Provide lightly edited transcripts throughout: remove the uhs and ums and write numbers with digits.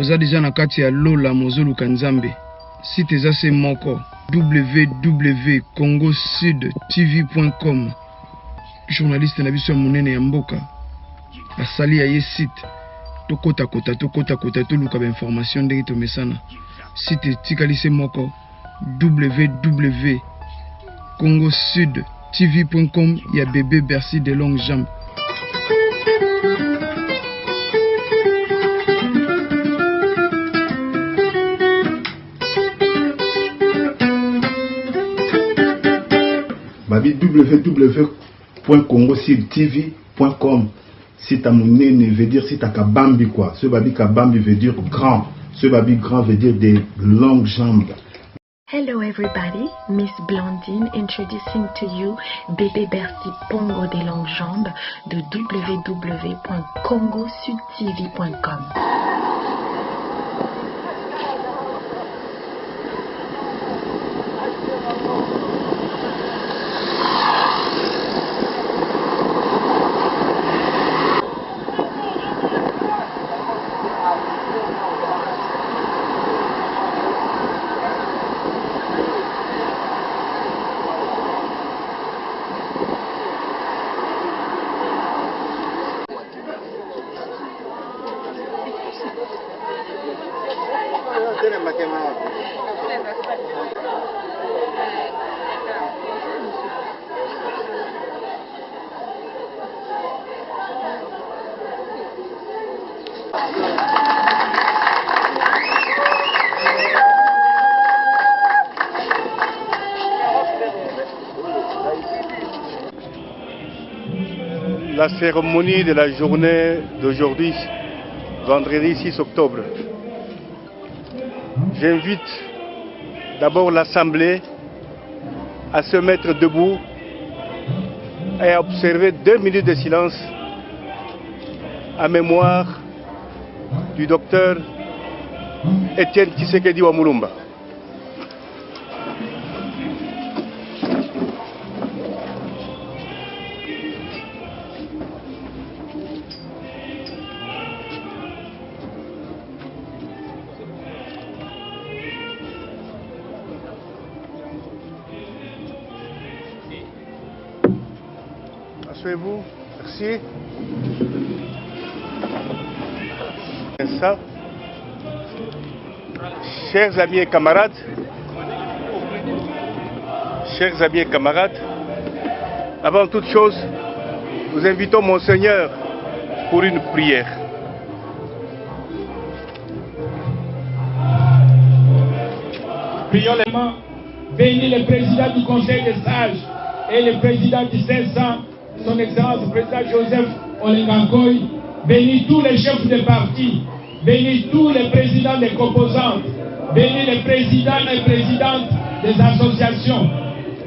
Oza déjà na kati ya Lola Mozulu Kanzambe. Site eza se moko www.congosudtv.com. Journaliste na biso ya monene ya mboka asali ya ye site tokota toluka ba information ndenge to mesana. Site tikali se moko www.congosudtv.com ya bébé Bercy de longues jambes. Babi www.congosudtv.com. Si ta monnaie veut dire si ta kabambi quoi. Ce babi kabambi veut dire grand. Ce babi grand veut dire des longues jambes. Hello everybody, Miss Blondine introducing to you Bébé Bercy Pongo des longues jambes de www.congosudtv.com. La cérémonie de la journée d'aujourd'hui, vendredi 6 octobre. J'invite d'abord l'Assemblée à se mettre debout et à observer 2 minutes de silence en mémoire du docteur Étienne Tshisekedi Wamulumba. Asseyez-vous, merci. Ça. Chers amis et camarades, avant toute chose, nous invitons Monseigneur pour une prière. Prions les mains. Bénis le président du Conseil des sages et le président du CESA, son Excellence le président Joseph Olengankoy. Bénis tous les chefs de parti. Bénis tous les présidents des composantes. Bénis les présidents et présidentes des associations.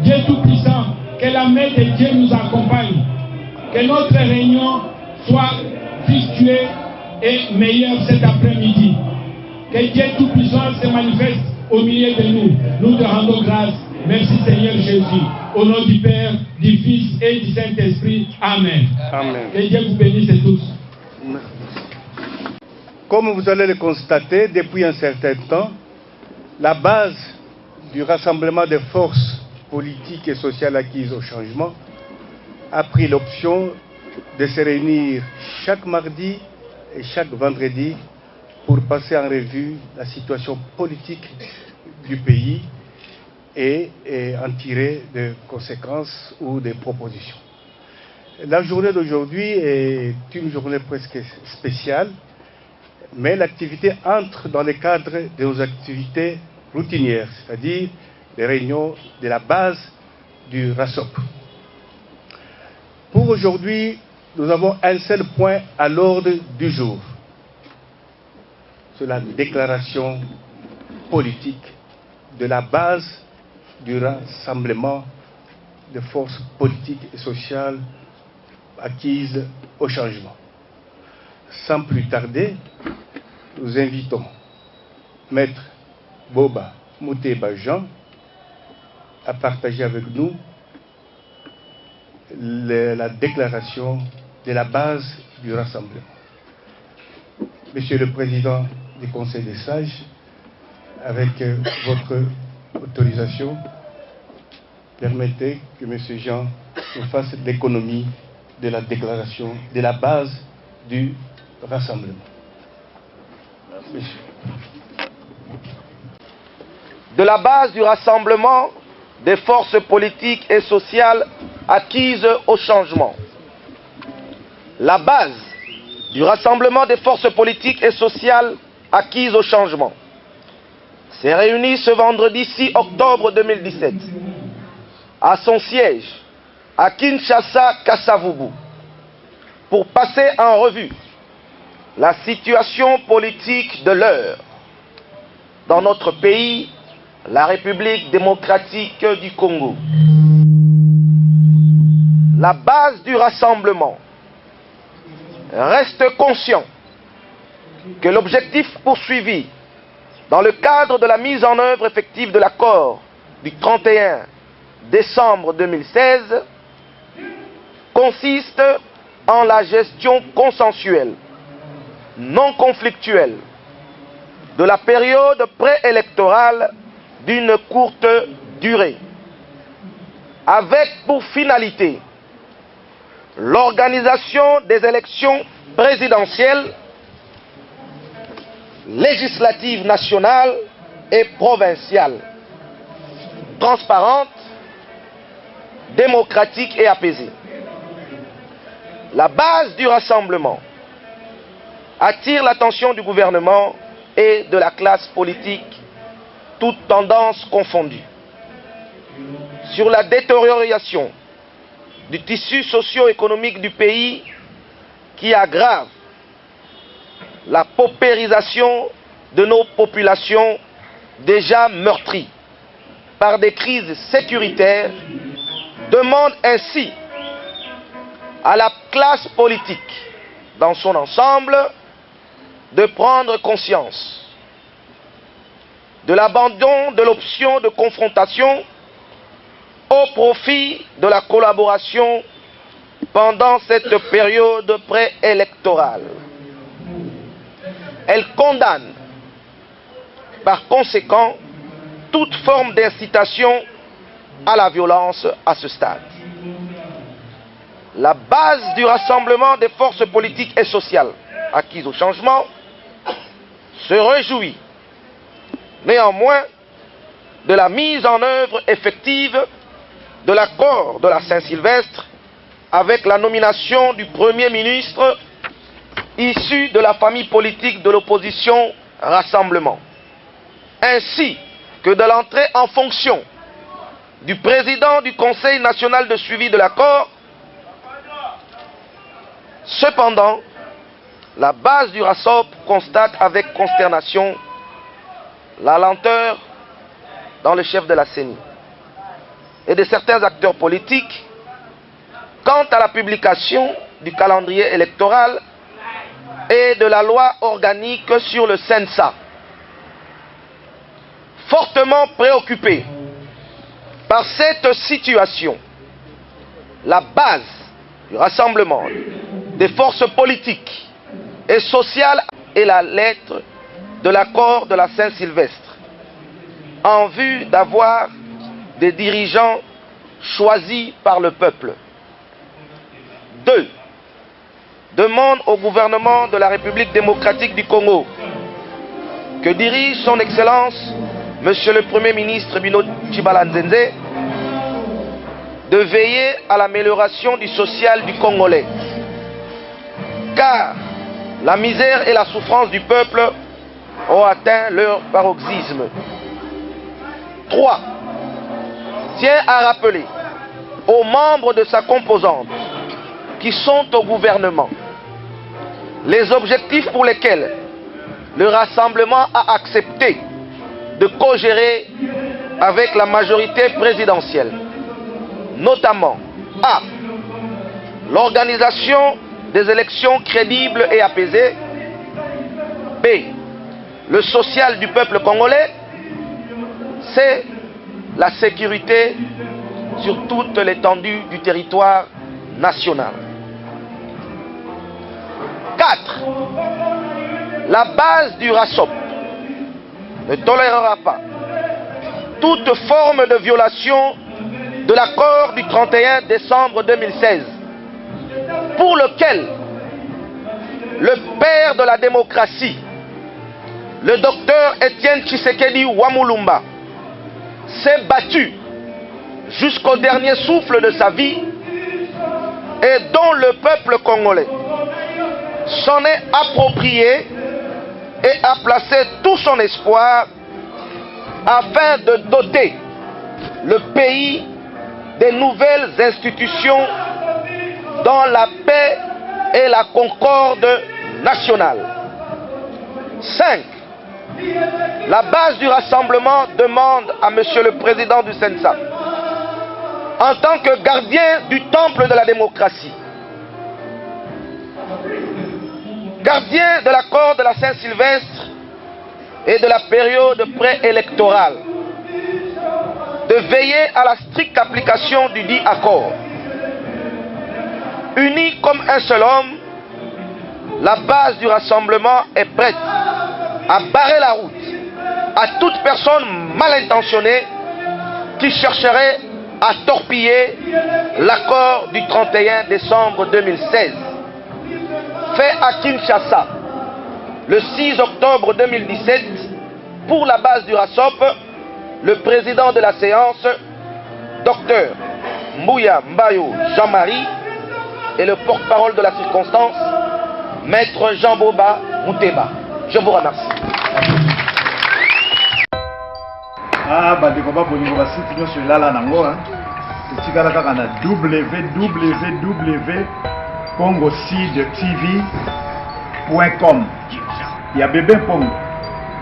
Dieu Tout-Puissant, que la main de Dieu nous accompagne. Que notre réunion soit fructueuse et meilleure cet après-midi. Que Dieu Tout-Puissant se manifeste au milieu de nous. Nous te rendons grâce. Merci Seigneur Jésus. Au nom du Père, du Fils et du Saint-Esprit. Amen. Amen. Que Dieu vous bénisse tous. Comme vous allez le constater, depuis un certain temps, la base du rassemblement des forces politiques et sociales acquises au changement a pris l'option de se réunir chaque mardi et chaque vendredi pour passer en revue la situation politique du pays et en tirer des conséquences ou des propositions. La journée d'aujourd'hui est une journée presque spéciale, mais l'activité entre dans le cadre de nos activités routinières, c'est-à-dire les réunions de la base du RASOP. Pour aujourd'hui, nous avons un seul point à l'ordre du jour. C'est la déclaration politique de la base du rassemblement des forces politiques et sociales acquises au changement. Sans plus tarder, nous invitons Maître Boba Mouteba Jean à partager avec nous la déclaration de la base du rassemblement. Monsieur le Président du Conseil des sages, avec votre autorisation, permettez que M. Jean nous fasse l'économie de la déclaration, de la base du rassemblement. Monsieur. De la base du rassemblement des forces politiques et sociales acquises au changement. La base du rassemblement des forces politiques et sociales acquises au changement s'est réunie ce vendredi 6 octobre 2017 à son siège à Kinshasa, Kasavubu, pour passer en revue la situation politique de l'heure dans notre pays, la République démocratique du Congo. La base du rassemblement reste conscient que l'objectif poursuivi dans le cadre de la mise en œuvre effective de l'accord du 31 décembre 2016 consiste en la gestion consensuelle, non conflictuelle, de la période préélectorale d'une courte durée, avec pour finalité l'organisation des élections présidentielles, législatives nationales et provinciales, transparentes, démocratiques et apaisées. La base du rassemblement attire l'attention du gouvernement et de la classe politique, toutes tendances confondues, sur la détérioration du tissu socio-économique du pays qui aggrave la paupérisation de nos populations déjà meurtries par des crises sécuritaires, demande ainsi à la classe politique dans son ensemble de prendre conscience de l'abandon de l'option de confrontation au profit de la collaboration pendant cette période préélectorale. Elle condamne par conséquent toute forme d'incitation à la violence à ce stade. La base du rassemblement des forces politiques et sociales acquises au changement se réjouit néanmoins de la mise en œuvre effective de l'accord de la Saint-Sylvestre avec la nomination du Premier ministre issu de la famille politique de l'opposition Rassemblement, ainsi que de l'entrée en fonction du président du Conseil national de suivi de l'accord. Cependant, la base du RASSOP constate avec consternation la lenteur dans le chef de la CENI et de certains acteurs politiques quant à la publication du calendrier électoral et de la loi organique sur le CENSA. Fortement préoccupé par cette situation, la base du rassemblement des forces politiques et sociales est la lettre de l'accord de la Saint-Sylvestre en vue d'avoir des dirigeants choisis par le peuple. 2. Demande au gouvernement de la République démocratique du Congo, que dirige son Excellence Monsieur le Premier ministre Bino Tshibala Nzenze, de veiller à l'amélioration du social du Congolais, car la misère et la souffrance du peuple ont atteint leur paroxysme. 3. Tient à rappeler aux membres de sa composante qui sont au gouvernement les objectifs pour lesquels le rassemblement a accepté de co-gérer avec la majorité présidentielle, notamment A. L'organisation des élections crédibles et apaisées. B. Le social du peuple congolais. C. La sécurité sur toute l'étendue du territoire national. 4. La base du RASOP ne tolérera pas toute forme de violation de l'accord du 31 décembre 2016, pour lequel le père de la démocratie, le docteur Étienne Tshisekedi Wamulumba, s'est battu jusqu'au dernier souffle de sa vie et dont le peuple congolais s'en est approprié et a placé tout son espoir afin de doter le pays des nouvelles institutions dans la paix et la concorde nationale. 5. La base du rassemblement demande à Monsieur le Président du CENSA, en tant que gardien du temple de la démocratie, gardien de l'accord de la Saint-Sylvestre et de la période préélectorale, de veiller à la stricte application du dit accord. Unis comme un seul homme, la base du rassemblement est prête à barrer la route à toute personne mal intentionnée qui chercherait à torpiller l'accord du 31 décembre 2016. Fait à Kinshasa le 6 octobre 2017 pour la base du RASOP, le président de la séance, Dr Mbouya Mbayo Jean-Marie, et le porte-parole de la circonstance, Maître Jean-Boba Mouteba. Je vous remercie. Ah, bah, on va sur la nango, hein. C'est www.congosidtv.com. Il y a Bébé Pongo,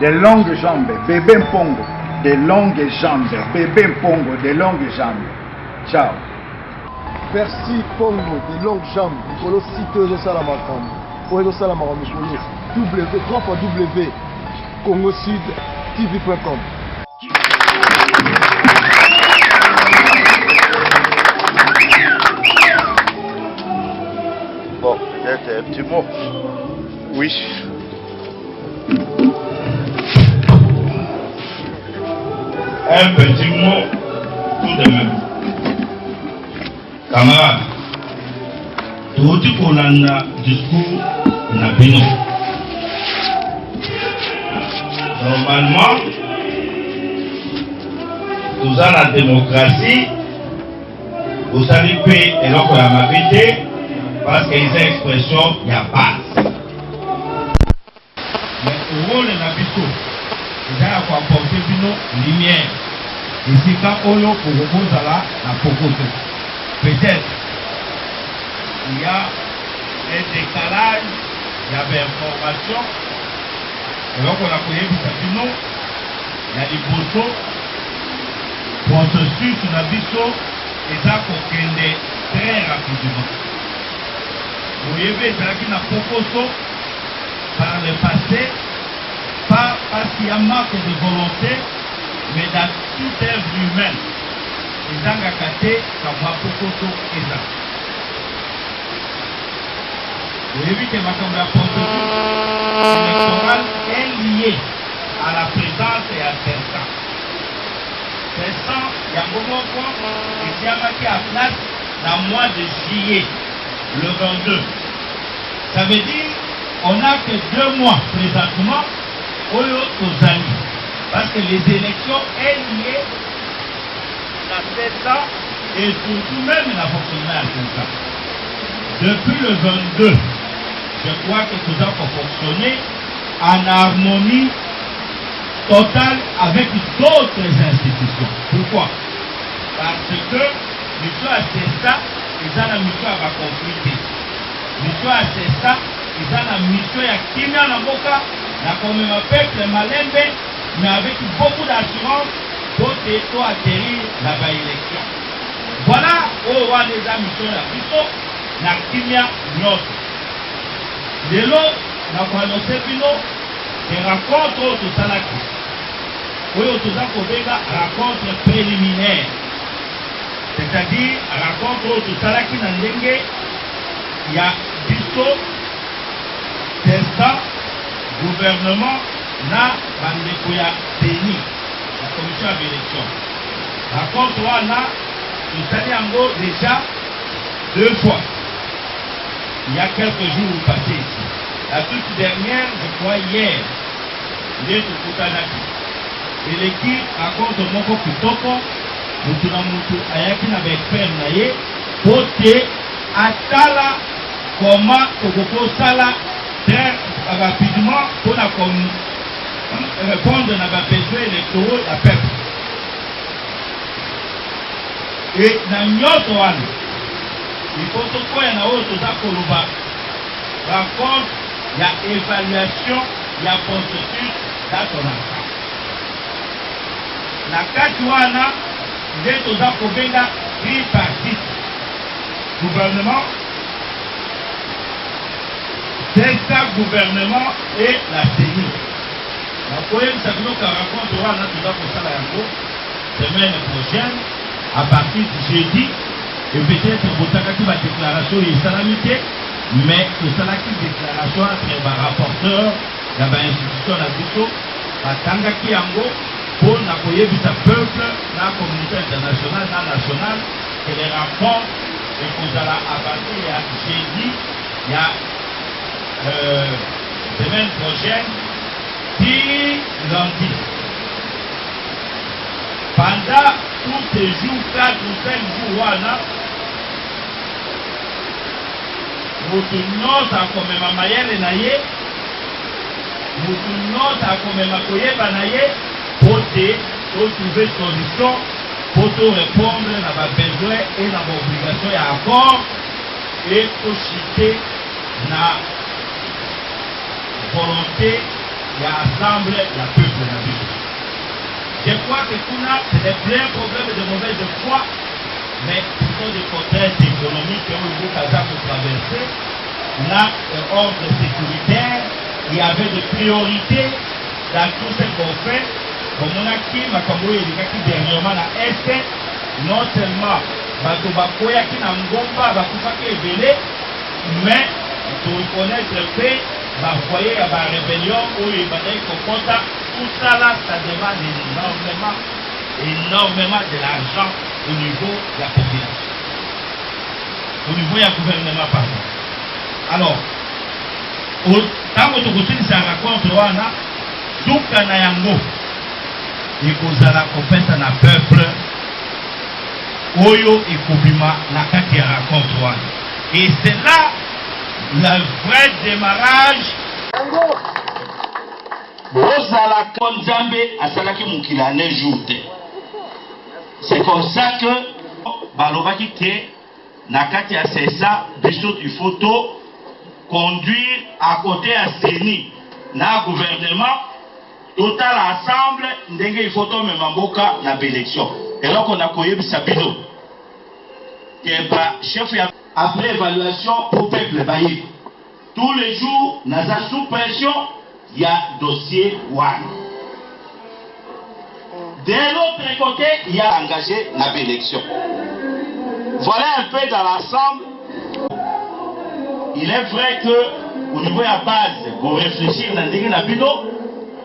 des longues jambes, Bébé Pongo, des longues jambes, Bébé Pongo, des longues jambes. Ciao. Merci Pongo, des longues jambes. Nicolo site de Salamakam. Pour le Salamakam, www.congosidtv.com. Bon, peut-être un petit mot. Oui. Un petit mot tout de même. Camarades, tout pour le discours n'a pas. Normalement, nous avons la démocratie, vous savez que et donc la vérité, parce qu'il y a une expression, il n'y a pas. Mais au rôle de l'habito, vous avez apporté une lumière. Ici, quand on a pour vous la proposé. Peut-être il y a un décalage, il y avait information, et donc on a connu Bisabino, il y a des bossons, processus sur la biso, et ça qu'on connaît très rapidement. Vous voyez, il y a une proposition par le passé, pas parce qu'il y a marque de volonté, mais dans toute œuvre humaine. Vous voyez que ma processus électorale est liée à la présence et à Cessa. Cessa, il y a un moment où il y a marqué à place dans le mois de juillet, le 22. Ça veut dire qu'on n'a que 2 mois présentement aux amis. Parce que les élections sont liées à Cessa et surtout même la fonctionnement à Cessa. Depuis le 22, je crois que tout ça peut fonctionner en harmonie totale avec d'autres institutions. Pourquoi? Parce que mission à Cessa, ils ont la mission à la conflit. Mission à Cessa, ils ont la mission à Kimia Naboka, la commune peuple Malembe, mais avec beaucoup d'assurance pour atterrir la élection. Voilà où on a les mission à Biso, la Kimia Nyoto. De l'eau, la Kwanosse Bino, des rencontres au Salaki. Oui, au Tozakobega, rencontre préliminaire. C'est-à-dire, rencontre au Salaki Nandenge, il y a Biso, Cessa, gouvernement na bandeko ya CENI, la commission ya élection. Rencontre wana tosali yango déjà 2 fois. Il y a quelques jours passés ici. La toute dernière, je crois hier, nde tokutanaki. Eleki rencontre moko kitoko, mutu na mutu ayaki na baexpert na ye po te atala comment tokokosala très rapidement pour répondre à nos besoins électoraux de la peuple. Et dans notre année, il faut que nous ayons par contre, il y a évaluation, il y a processus dans ton enfant. La Katuana, il est aux approuvés tripartite. Gouvernement, c'est ça, gouvernement et la CENI. La première rencontre semaine prochaine, à partir du jeudi, et peut-être que la déclaration est salamité, mais que ça la déclaration entre les rapporteurs de l'institution de la Bisso, la Tangaki Yango, pour n'accueillir le peuple, la communauté internationale, la nationale, et les rapports, et qu'on a à partir de jeudi, il y a semaine prochaine, puis lundi. Pendant tous ces jours, 4 ou 5 jours, nous avons comme Mayele Naye, nous avons comme Koyeba Naye, pour trouver solution, pour répondre à nos besoins et à nos obligations et accords, et pour chuter la volonté d'ensemble la peuple de la vie. Je crois que c'est des pleins problèmes de mauvaise foi, mais ce sont des contraintes économiques que nous avons traversées. Là, ordre sécuritaire, il y avait des priorités dans tout ce qu'on fait. Comme on a dit, dernièrement à Est, non seulement Batobakoya qui n'a pas révélé, mais pour reconnaître que ma foyer à la rébellion où il va tout ça là, ça demande énormément de l'argent au niveau de la population, au niveau du gouvernement partout. Alors, tant que tu ça raconte wana, tout na yango, il kozala kopesa na peuple, oyo ekobima na kati ya raconte wana. Et c'est là le vrai démarrage. C'est comme ça que balobaki te nakati ya sesa biso il faut conduire à côté à CENI na gouvernement total ensemble ndenge il faut même mboka na élection. Et là on a koyebisa bino que ba chef ya après évaluation pour peuple bayi tous les jours naza sous pression. Il y a dossier one. De l'autre côté, il y a engagé la élection. Voilà un peu dans l'ensemble. Il est vrai que au niveau de la base, on réfléchit dans le bino,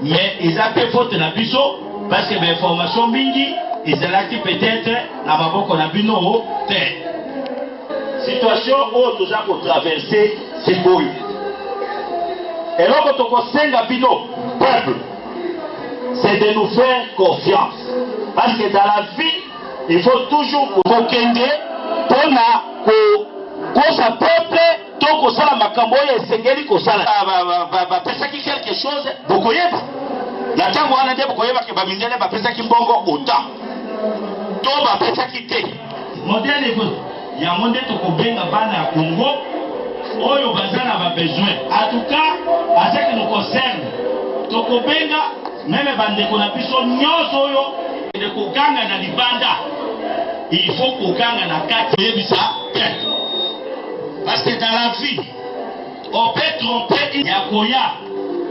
mais ils ont fait faute dans le biso parce que l'information bingi, ils ont peut-être dans maboko na bino au terre. Situation où nous avons traversé, c'est beau. Et là, quand on senga bino, peuple, c'est de nous faire confiance. Parce que dans la vie, il faut toujours vous kende pour sa peuple, tant qu'on sala makambo et sengeli qu'on sala. Pesa qui quelque chose, beaucoup yeba. La tango wana de beaucoup yeba que bamindele ba pesa qui mbongo autant. To ba pesa qui te. Modèle il y a modèle to ko benga bana Congo. Oyo bazana ba besoin. En tout cas, à ce qui nous concerne, tokobenga même bandeko na biso nyonso oyo de kokanga na libanda. Il faut kokanga na kati yebisa peuple. Parce que dans la vie, on peut tromper yakoya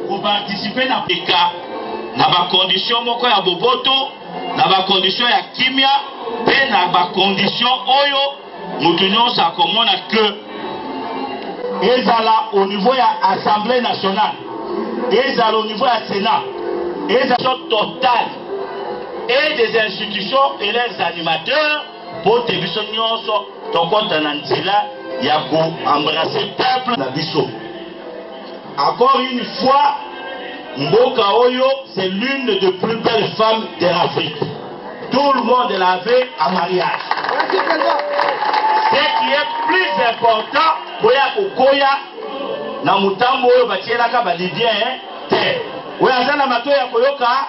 pour participer na peka na ba condition moko ya boboto, na ba condition ya kimia, pe na ba condition oyo mutu nyonso akomona que ezala au niveau de l'Assemblée nationale. ezala au niveau du Sénat, ezala totale et des institutions et leurs animateurs pour te biso nyonso tokota na nzela ya ko embrasser peuple na biso. Encore une fois, Mboka Oyo, c'est l'une des plus belles femmes de l'Afrique. Tout le monde l'avait en mariage. Ce qui est plus important, Boya Kokoya, na mutambo oyo batielaka ba Libyen te. Oyo azana mato ya koyoka.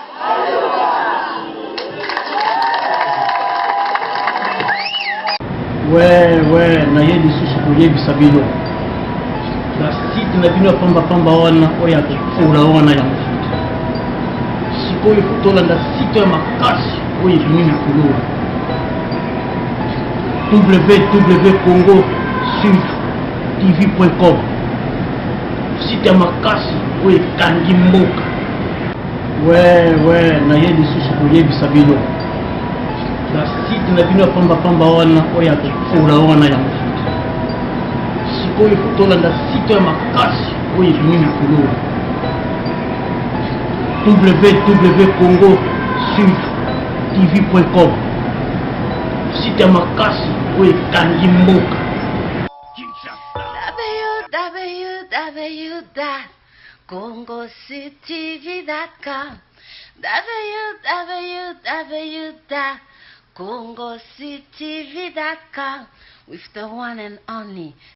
Ouais, na ye lisusu koyebisa bino. La site na bino pamba wana oyo akofula wana ya mofuta. Sikoyo kotolanda site ya makasi oyo ebimi mikolo. www.congo-sud-tv.com site ya makasi oyo ekangi mboka. Ouais, na ye lisusu koyebisa bino. La site na bino pamba wana oyo akofula wana ya mofuta. Sikoyo kotolanda site ya makasi oyo ebimi mikolo. www.congo-sud-tv.com site ya makasi oyo ekangi mboka. www.congosudtv.com www.congosudtv.com with the one and only